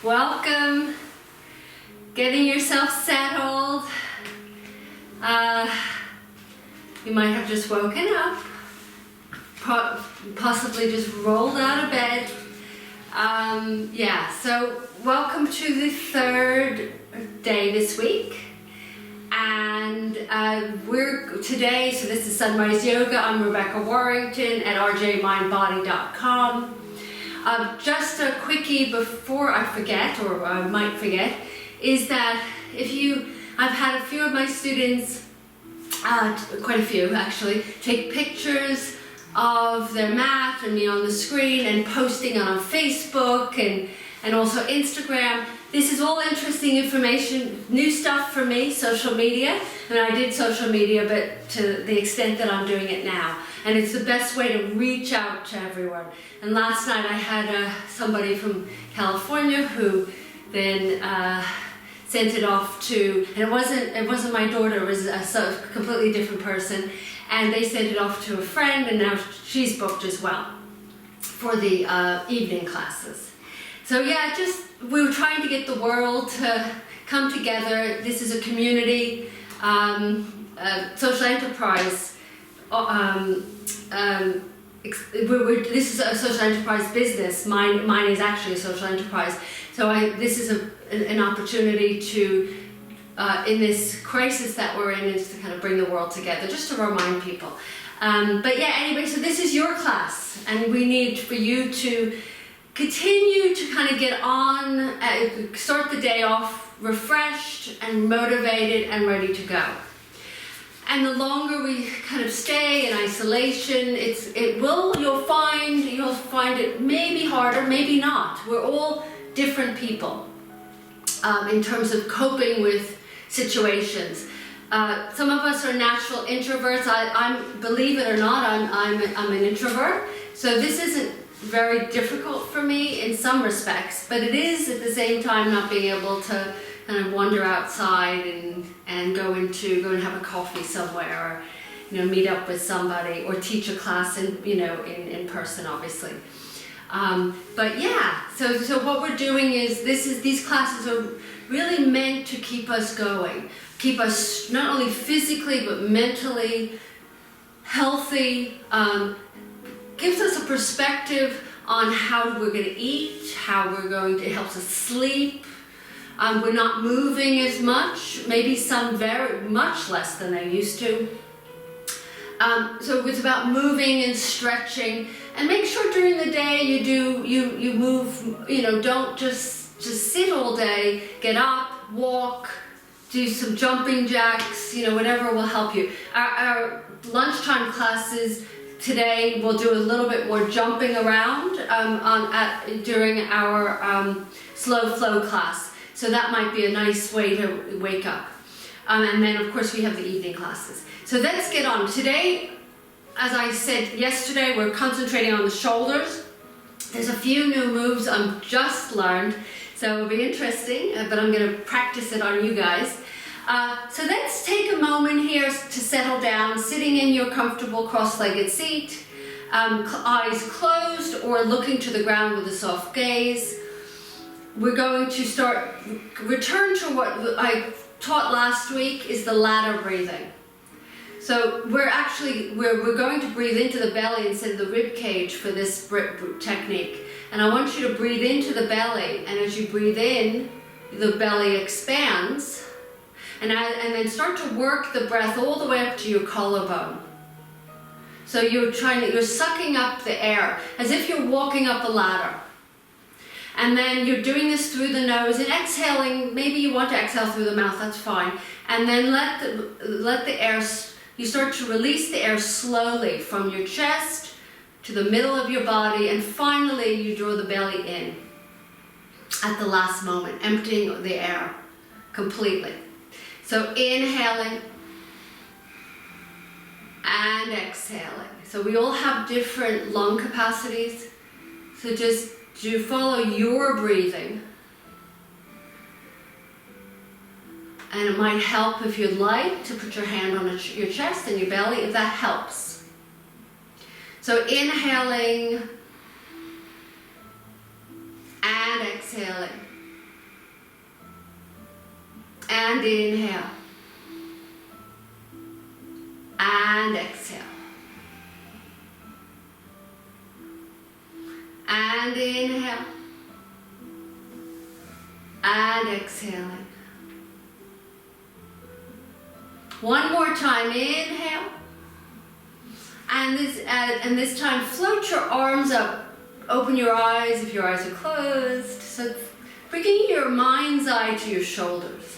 Welcome. Getting yourself settled. You might have just woken up, possibly just rolled out of bed. So welcome to the third day this week. And today, so this is Sunrise Yoga. I'm Rebecca Warrington at rjmindbody.com. Just a quickie before I forget, or I might forget, is that I've had a few of my students, quite a few actually, take pictures of their mat and me on the screen and posting it on Facebook and also Instagram. This is all interesting information, new stuff for me, social media. And I did social media, but to the extent that I'm doing it now. And it's the best way to reach out to everyone. And last night I had somebody from California who then sent it off to, and it wasn't my daughter, it was a completely different person. And they sent it off to a friend, and now she's booked as well for the evening classes. So yeah, we were trying to get the world to come together. This is a community, social enterprise. This is a social enterprise business. Mine is actually a social enterprise. So this is an opportunity to, in this crisis that we're in, is to kind of bring the world together, just to remind people. But yeah, anyway, so this is your class, and we need for you to continue to kind of get on, start the day off refreshed and motivated and ready to go. And the longer we kind of stay in isolation, you'll find it maybe harder, maybe not. We're all different people in terms of coping with situations. Some of us are natural introverts. Believe it or not, I'm an introvert. So this isn't very difficult for me in some respects, but it is at the same time not being able to kind of wander outside and go and have a coffee somewhere, or meet up with somebody, or teach a class in person, obviously. But yeah, so what we're doing is these classes are really meant to keep us going, keep us not only physically but mentally healthy. Gives us a perspective on how we're going to eat, it helps us sleep. We're not moving as much, maybe some very much less than they used to. So it's about moving and stretching, and make sure during the day you move. Don't just sit all day. Get up, walk, do some jumping jacks. Whatever will help you. Our lunchtime classes today we'll do a little bit more jumping around during our slow flow class. So that might be a nice way to wake up. And then of course we have the evening classes. So let's get on. Today, as I said yesterday, we're concentrating on the shoulders. There's a few new moves I've just learned, so it'll be interesting, but I'm going to practice it on you guys. So let's take a moment here to settle down, sitting in your comfortable cross-legged seat, eyes closed or looking to the ground with a soft gaze. We're going to return to what I taught last week, is the ladder breathing. So we're going to breathe into the belly instead of the rib cage for this technique. And I want you to breathe into the belly, and as you breathe in, the belly expands. And then start to work the breath all the way up to your collarbone. So you're sucking up the air as if you're walking up a ladder. And then you're doing this through the nose and exhaling. Maybe you want to exhale through the mouth, that's fine. And then let the air, you start to release the air slowly from your chest to the middle of your body, and finally you draw the belly in at the last moment, emptying the air completely. So inhaling and exhaling. So we all have different lung capacities. So just follow your breathing. And it might help if you'd like to put your hand on your chest and your belly, if that helps. So inhaling and exhaling. And inhale. And exhale. And inhale. And exhaling. One more time, inhale. And this time float your arms up. Open your eyes if your eyes are closed. So bringing your mind's eye to your shoulders.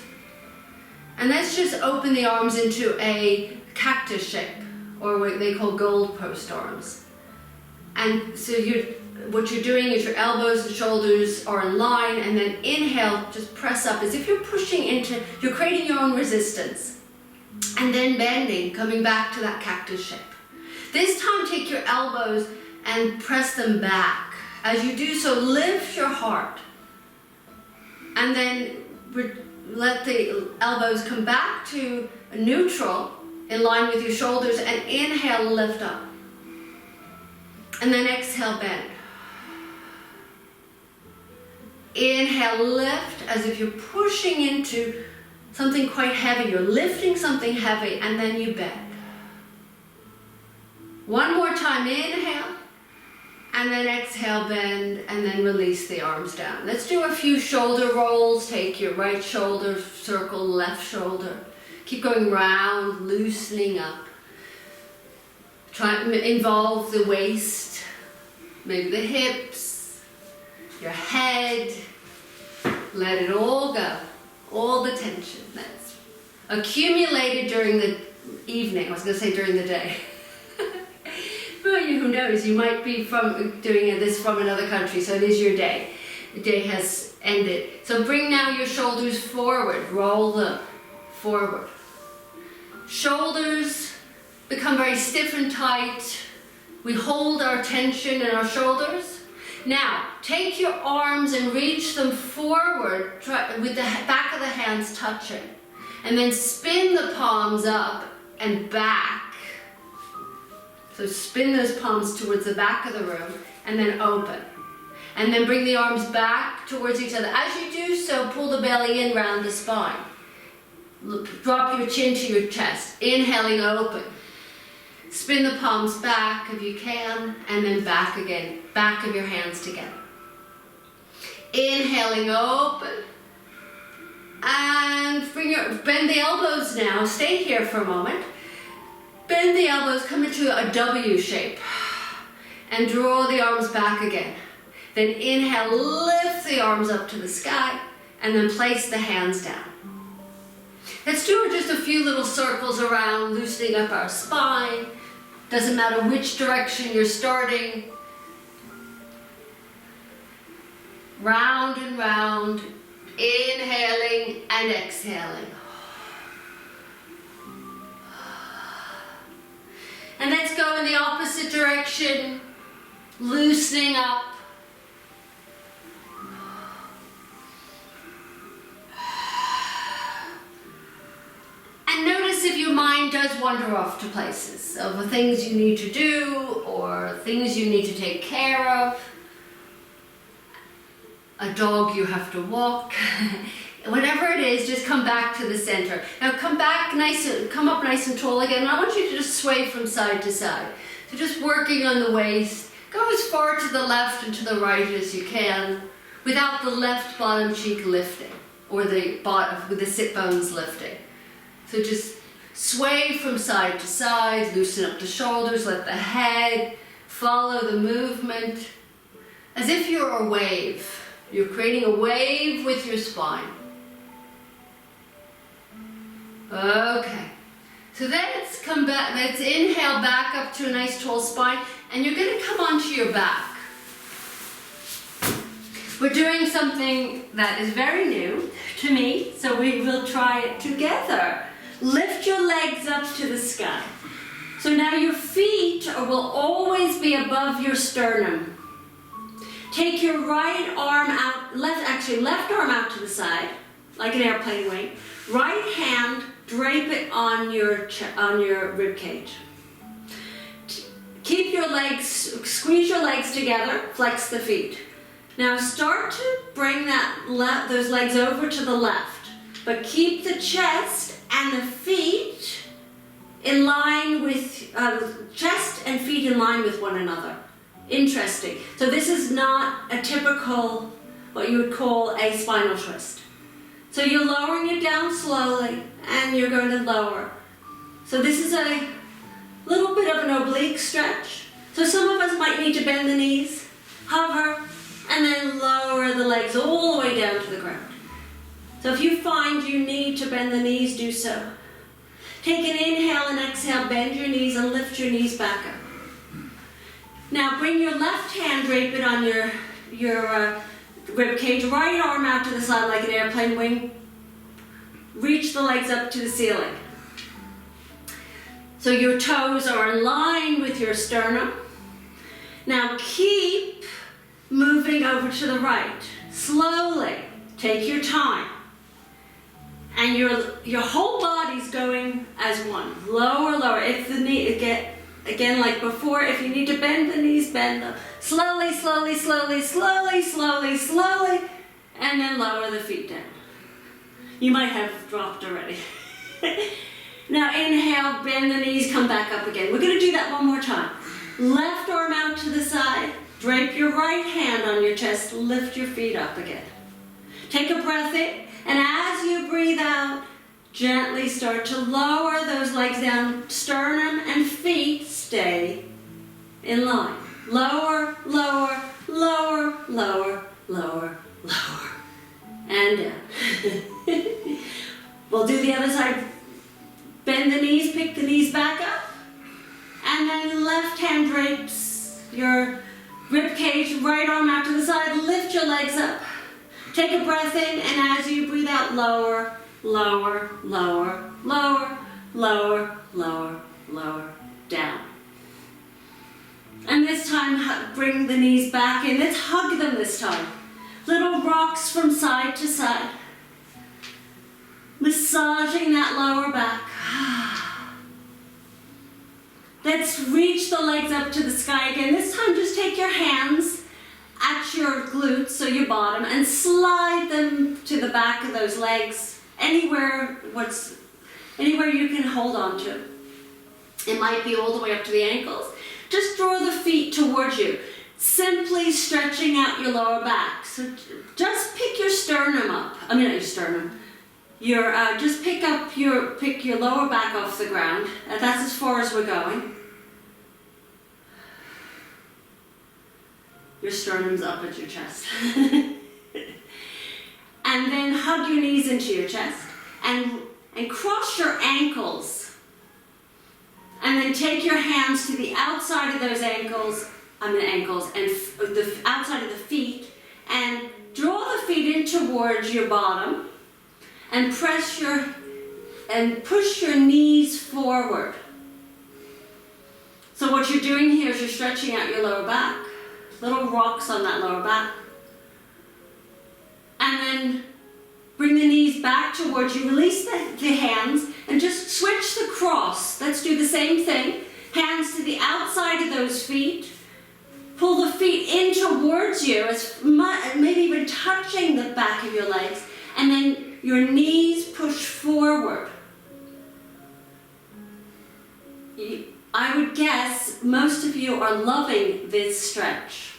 And let's just open the arms into a cactus shape, or what they call goalpost arms. And so what you're doing is your elbows and shoulders are in line, and then inhale, just press up as if you're pushing into, you're creating your own resistance. And then bending, coming back to that cactus shape. This time take your elbows and press them back. As you do so, lift your heart. And then let the elbows come back to neutral, in line with your shoulders, and inhale, lift up. And then exhale, bend. Inhale, lift, as if you're pushing into something quite heavy. You're lifting something heavy, and then you bend. One more time, inhale, and then exhale, bend, and then release the arms down. Let's do a few shoulder rolls. Take your right shoulder, circle left shoulder. Keep going round, loosening up. Try to involve the waist, maybe the hips, your head. Let it all go, all the tension that's accumulated during the evening. I was going to say during the day. But who knows, you might be doing this from another country, so it is your day. The day has ended. So bring now your shoulders forward, roll them forward. Shoulders become very stiff and tight. We hold our tension in our shoulders. Now, take your arms and reach them forward with the back of the hands touching. And then spin the palms up and back. So spin those palms towards the back of the room and then open. And then bring the arms back towards each other. As you do so, pull the belly in round the spine. Drop your chin to your chest. Inhaling, open. Spin the palms back if you can, and then back again. Back of your hands together. Inhaling, open. And bend the elbows now. Stay here for a moment. Bend the elbows, come into a W shape. And draw the arms back again. Then inhale, lift the arms up to the sky, and then place the hands down. Let's do just a few little circles around, loosening up our spine. Doesn't matter which direction you're starting. Round and round, inhaling and exhaling. And let's go in the opposite direction, loosening up. And notice if your mind does wander off to places of the things you need to do or things you need to take care of. A dog you have to walk. Whatever it is, just come back to the center. Now come up nice and tall again. I want you to just sway from side to side. So just working on the waist. Go as far to the left and to the right as you can without the left bottom cheek lifting or with the sit bones lifting. So just sway from side to side, loosen up the shoulders, let the head follow the movement. As if you're a wave. You're creating a wave with your spine. Okay. So let's come back, let's inhale back up to a nice tall spine, and you're going to come onto your back. We're doing something that is very new to me, so we will try it together. Lift your legs up to the sky. So now your feet will always be above your sternum. Take your right arm out, left arm out to the side, like an airplane wing. Right hand, drape it on your rib cage. Keep your legs, squeeze your legs together, flex the feet. Now start to bring those legs over to the left. but keep the chest and the feet in line with, chest and feet in line with one another. Interesting. So this is not a typical, what you would call a spinal twist. So you're lowering it down slowly, and you're going to lower. So this is a little bit of an oblique stretch. So some of us might need to bend the knees, hover, and then lower the legs all the way down to the ground. So if you find you need to bend the knees, do so. Take an inhale and exhale, bend your knees and lift your knees back up. Now bring your left hand, drape it on your rib cage, right arm out to the side like an airplane wing. Reach the legs up to the ceiling. So your toes are in line with your sternum. Now keep moving over to the right. Slowly, take your time. And your whole body's going as one. Lower, lower. If the knee, again like before, if you need to bend the knees, bend them. Slowly, slowly, slowly, slowly, slowly, slowly, and then lower the feet down. You might have dropped already. Now inhale, bend the knees, come back up again. We're going to do that one more time. Left arm out to the side, drape your right hand on your chest, lift your feet up again. Take a breath in, and as you breathe out, gently start to lower those legs down. Sternum and feet stay in line. Lower, lower, lower, lower, lower, lower, and down. We'll do the other side. Bend the knees, pick the knees back up, and then left hand drapes your rib cage, right arm out to the side, lift your legs up. Take a breath in, and as you breathe out, lower, lower, lower, lower, lower, lower, lower, down. And this time, bring the knees back in. Let's hug them this time. Little rocks from side to side. Massaging that lower back. Let's reach the legs up to the sky again. This time just take your hands at your glutes, so your bottom, and slide them to the back of those legs. Anywhere you can hold on to. It might be all the way up to the ankles. Just draw the feet towards you. Simply stretching out your lower back. So just pick your sternum up. I mean, not your sternum. Just pick your lower back off the ground. That's as far as we're going. Your sternum's up at your chest. And then hug your knees into your chest and cross your ankles. And then take your hands to the outside of those ankles and the outside of the feet, and draw the feet in towards your bottom. And push your knees forward. So what you're doing here is you're stretching out your lower back. Little rocks on that lower back. And then bring the knees back towards you. Release the hands and just switch the cross. Let's do the same thing. Hands to the outside of those feet. Pull the feet in towards you, maybe even touching the back of your legs. And then your knees push forward. I would guess most of you are loving this stretch.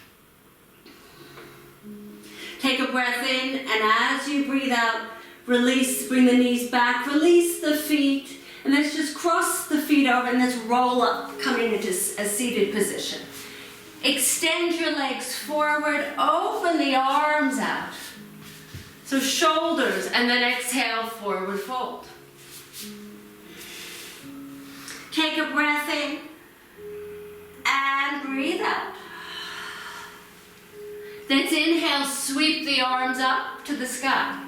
Take a breath in, and as you breathe out, release, bring the knees back, release the feet, and let's just cross the feet over and let's roll up, coming into a seated position. Extend your legs forward, open the arms out. So shoulders, and then exhale, forward fold. Take a breath in and breathe out. Let's inhale, sweep the arms up to the sky.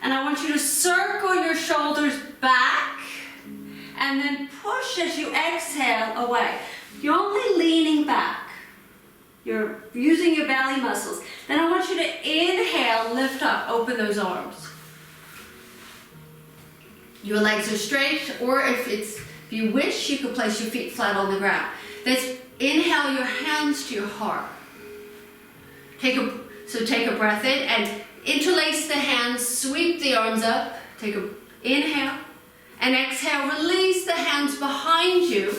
And I want you to circle your shoulders back and then push as you exhale away. You're only leaning back. You're using your belly muscles. Then I want you to inhale, lift up, open those arms. Your legs are straight, or if you wish, you could place your feet flat on the ground. Let's inhale your hands to your heart. Take a breath in, and Interlace the hands, sweep the arms up. Take a inhale and exhale. Release the hands behind you.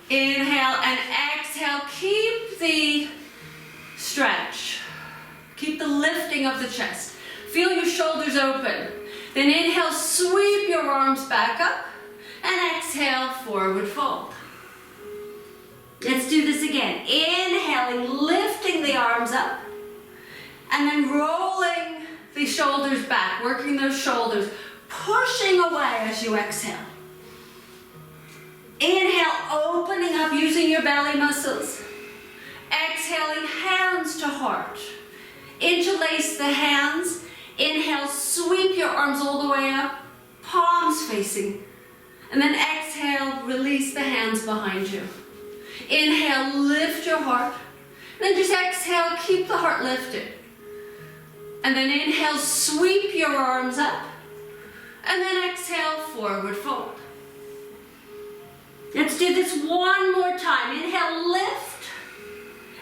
Inhale and exhale. Keep the stretch. Keep the lifting of the chest. Feel your shoulders open. Then inhale, sweep your arms back up. And exhale, forward fold. Let's do this again. Inhaling, lifting the arms up. And then rolling the shoulders back, working those shoulders, pushing away as you exhale. Inhale, opening up, using your belly muscles. Exhaling, hands to heart. Interlace the hands. Inhale, sweep your arms all the way up, palms facing. And then exhale, release the hands behind you. Inhale, lift your heart. Then just exhale, keep the heart lifted. And then inhale, sweep your arms up. And then exhale, forward fold. Let's do this one more time. Inhale, lift.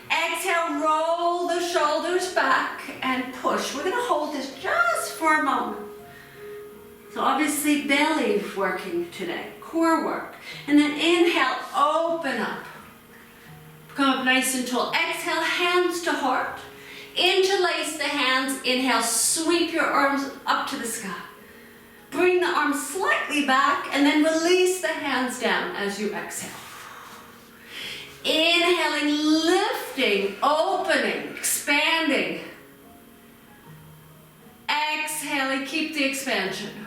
Exhale, roll the shoulders back and push. We're going to hold this just for a moment. So obviously belly working today, core work. And then inhale, open up. Come up nice and tall. Exhale, hands to heart. Interlace the hands. Inhale, sweep your arms up to the sky. Bring the arms slightly back and then release the hands down as you exhale. Inhaling, lifting, opening, expanding. Exhaling, keep the expansion.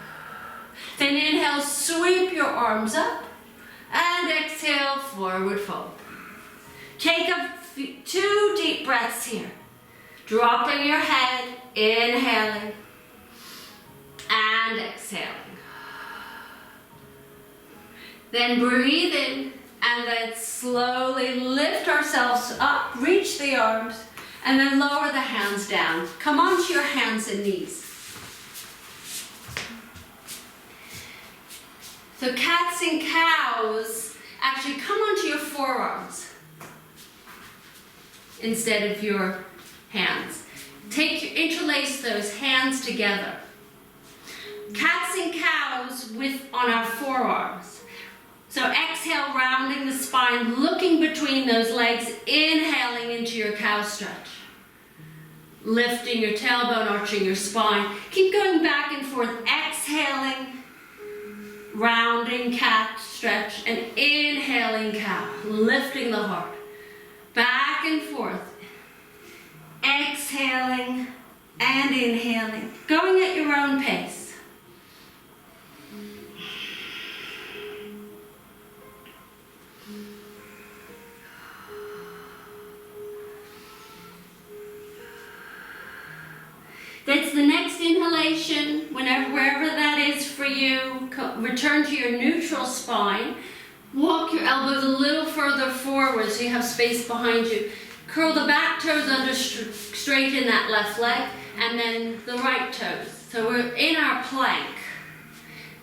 Then inhale, sweep your arms up. And exhale, forward fold. Take 2 deep breaths here. Dropping your head, inhaling, and exhaling. Then breathe in, and then slowly lift ourselves up, reach the arms, and then lower the hands down. Come onto your hands and knees. So cats and cows, actually come onto your forearms instead of your hands. Interlace those hands together. Cats and cows on our forearms. So exhale, rounding the spine, looking between those legs, inhaling into your cow stretch. Lifting your tailbone, arching your spine. Keep going back and forth, exhaling, rounding cat stretch, and inhaling cow, lifting the heart. Back and forth, exhaling and inhaling, going at your own pace. That's the next inhalation. Wherever that is for you, return to your neutral spine. Walk your elbows a little further forward so you have space behind you. Curl the back toes under, straighten that left leg, and then the right toes. So we're in our plank.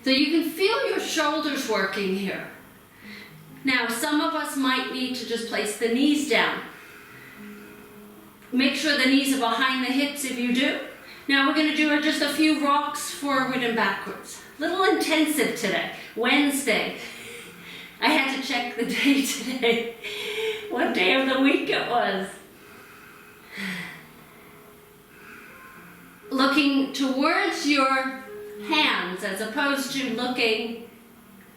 So you can feel your shoulders working here. Now, some of us might need to just place the knees down. Make sure the knees are behind the hips if you do. Now we're going to do just a few rocks forward and backwards. Little intensive today, Wednesday. I had to check the day today, what day of the week it was. Looking towards your hands as opposed to looking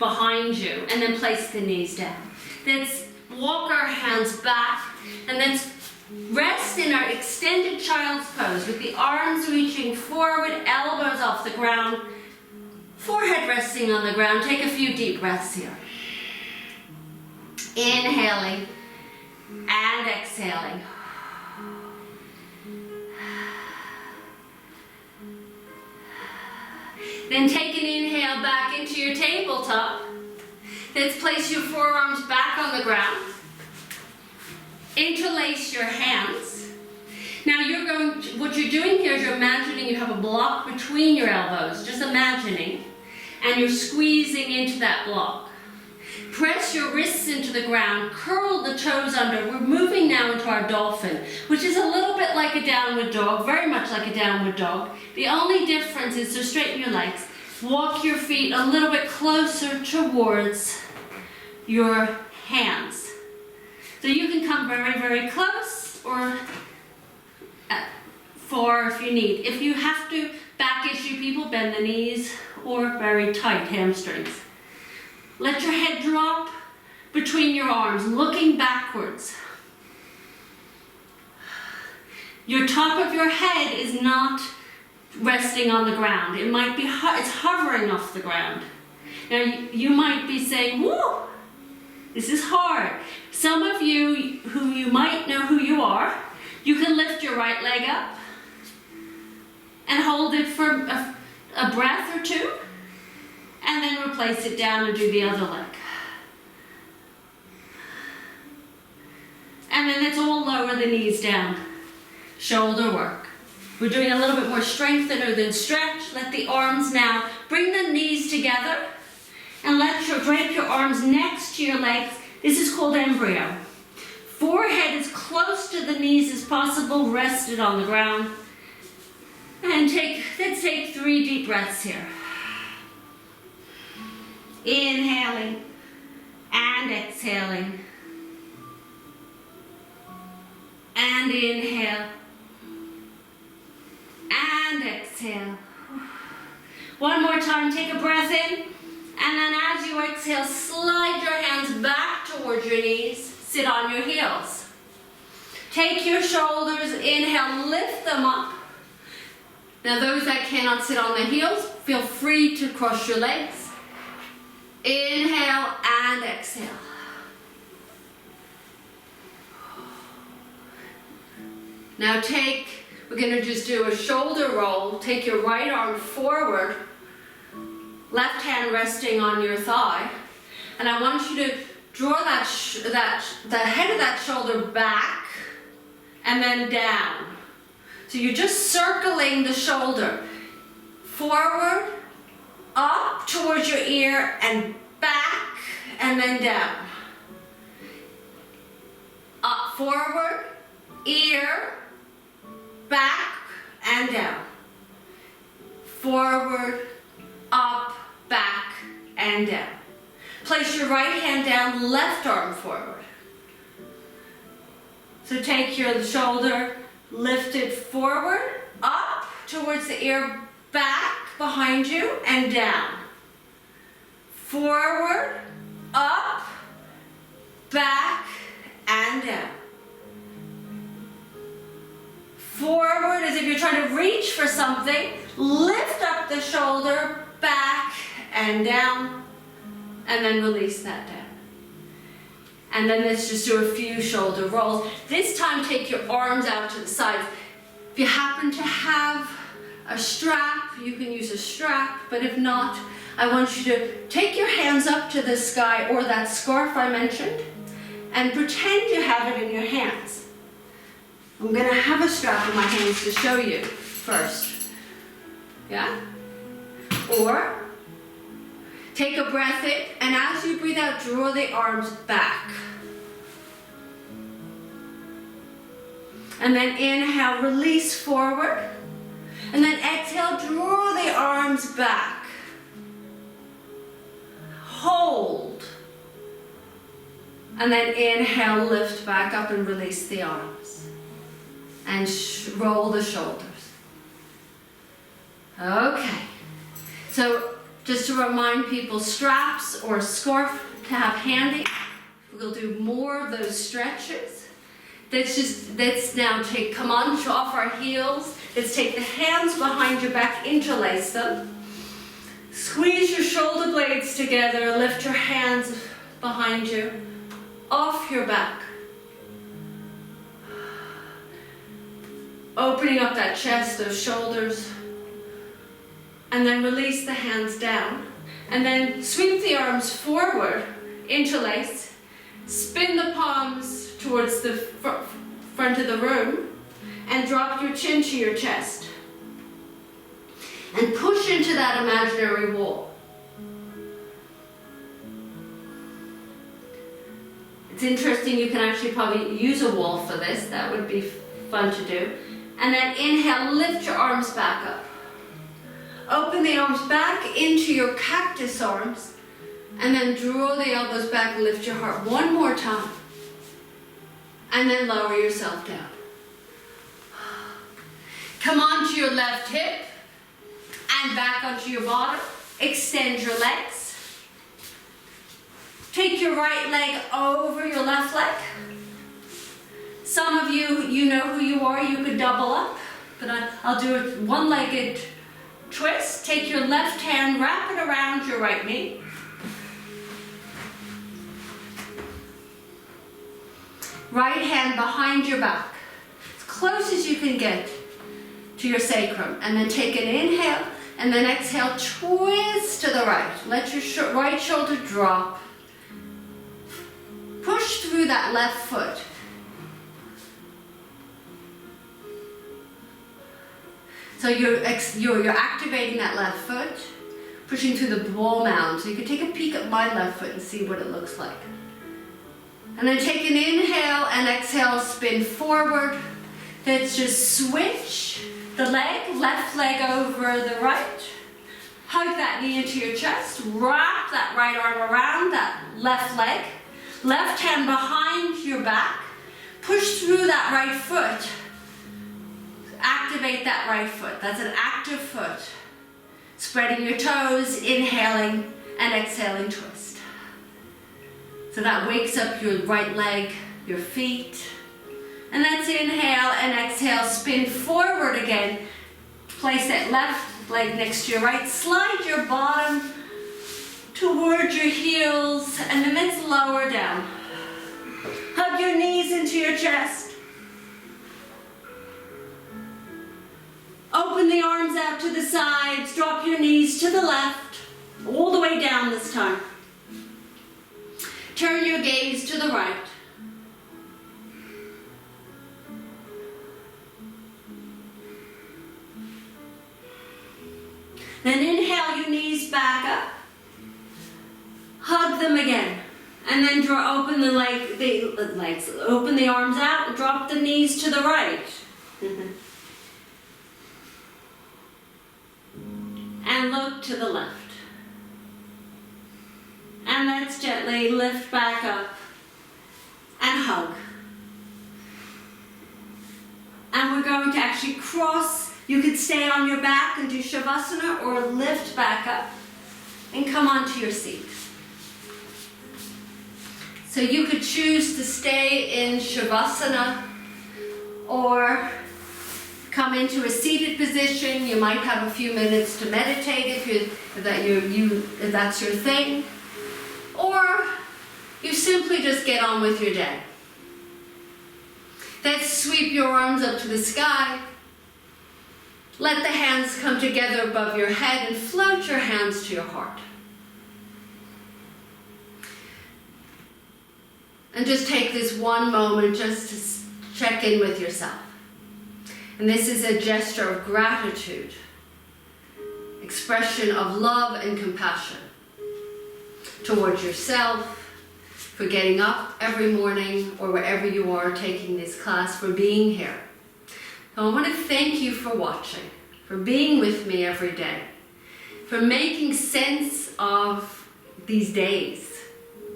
behind you, and then place the knees down. Let's walk our hands back, and then rest in our extended child's pose with the arms reaching forward, elbows off the ground, forehead resting on the ground. Take a few deep breaths here. Inhaling and exhaling. Then take an inhale back into your tabletop. Let's place your forearms back on the ground. Interlace your hands. Now what you're doing here is you're imagining you have a block between your elbows, just imagining, and you're squeezing into that block. press your wrists into the ground, curl the toes under. We're moving now into our dolphin, which is a little bit like a downward dog, very much like a downward dog. The only difference is to straighten your legs, walk your feet a little bit closer towards your hands. So you can come very, very close or far if you need. If you have to, back issue people, bend the knees or very tight hamstrings. Let your head drop between your arms, looking backwards. Your top of your head is not resting on the ground. It might be, it's hovering off the ground. Now you might be saying, whoa, this is hard. Some of you who you might know who you are, you can lift your right leg up and hold it for a breath or two, and then replace it down and do the other leg. And then let's all lower the knees down. Shoulder work. We're doing a little bit more strengthener than stretch. Let the arms now, bring the knees together and drape your arms next to your legs. This is called embryo. Forehead as close to the knees as possible, rested on the ground. And let's take 3 deep breaths here. Inhaling and exhaling. And inhale. And exhale. One more time, take a breath in. And then as you exhale, slide your hands back towards your knees. Sit on your heels. Take your shoulders, inhale, lift them up. Now those that cannot sit on the heels, feel free to cross your legs. Inhale and exhale. Now we're going to just do a shoulder roll. Take your right arm forward, left hand resting on your thigh. And I want you to draw the head of that shoulder back and then down. So you're just circling the shoulder. Forward, up towards your ear, and back, and then down. Up, forward, ear, back, and down. Forward, up, back, and down. Place your right hand down, left arm forward. So take your shoulder, lift it forward, up towards the ear, back behind you, and down. Forward, up, back, and down. Forward as if you're trying to reach for something. Lift up the shoulder, back, and down. And then release that down. And then let's just do a few shoulder rolls. This time take your arms out to the sides. If you happen to have a strap, you can use a strap, but if not, I want you to take your hands up to the sky or that scarf I mentioned and pretend you have it in your hands. I'm going to have a strap in my hands to show you first. Yeah? Or take a breath in, and as you breathe out, draw the arms back. And then inhale, release forward. And then exhale, draw the arms back. Hold. And then inhale, lift back up and release the arms. And roll the shoulders. Okay. So just to remind people, straps or scarf to have handy. We'll do more of those stretches. Let's now come on off our heels. Let's take the hands behind your back, interlace them. Squeeze your shoulder blades together, lift your hands behind you, off your back. Opening up that chest, those shoulders. And then release the hands down. And then sweep the arms forward, interlace. Spin the palms towards the front of the room. And drop your chin to your chest. And push into that imaginary wall. It's interesting, you can actually probably use a wall for this. That would be fun to do. And then inhale, lift your arms back up. Open the arms back into your cactus arms. And then draw the elbows back, lift your heart one more time. And then lower yourself down. Come onto your left hip and back onto your bottom. Extend your legs. Take your right leg over your left leg. Some of you, you know who you are, you could double up, but I'll do a one-legged twist. Take your left hand, wrap it around your right knee. Right hand behind your back, as close as you can get to your sacrum. And then take an inhale, and then exhale, twist to the right. Let your right shoulder drop. Push through that left foot. So you're activating that left foot, pushing through the ball mound. So you can take a peek at my left foot and see what it looks like. And then take an inhale and exhale, spin forward. Let's just switch the leg, left leg over the right. Hug that knee into your chest. Wrap that right arm around that left leg. Left hand behind your back. Push through that right foot. Activate that right foot. That's an active foot. Spreading your toes, inhaling and exhaling, twist. So that wakes up your right leg, your feet. And let's inhale and exhale, spin forward again. Place that left leg next to your right. Slide your bottom towards your heels and the mitts lower down. Hug your knees into your chest. Open the arms out to the sides. Drop your knees to the left, all the way down this time. Turn your gaze to the right. Then inhale your knees back up. Hug them again. And then open the legs. Open the arms out and drop the knees to the right. And look to the left. And let's gently lift back up and hug. And we're going to actually cross. You could stay on your back and do Shavasana or lift back up and come onto your seat. So you could choose to stay in Shavasana or come into a seated position. You might have a few minutes to meditate if that's your thing. Or you simply just get on with your day. Then sweep your arms up to the sky. Let the hands come together above your head and float your hands to your heart. And just take this one moment just to check in with yourself. And this is a gesture of gratitude, expression of love and compassion towards yourself, for getting up every morning or wherever you are taking this class, for being here. So I want to thank you for watching, for being with me every day, for making sense of these days,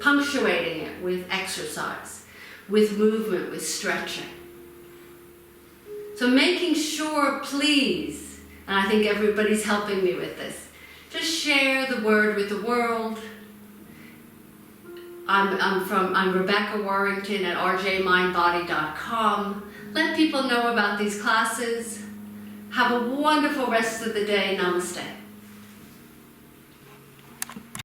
punctuating it with exercise, with movement, with stretching. So making sure, please, and I think everybody's helping me with this, just share the word with the world. I'm Rebecca Warrington at rjmindbody.com. Let people know about these classes. Have a wonderful rest of the day. Namaste.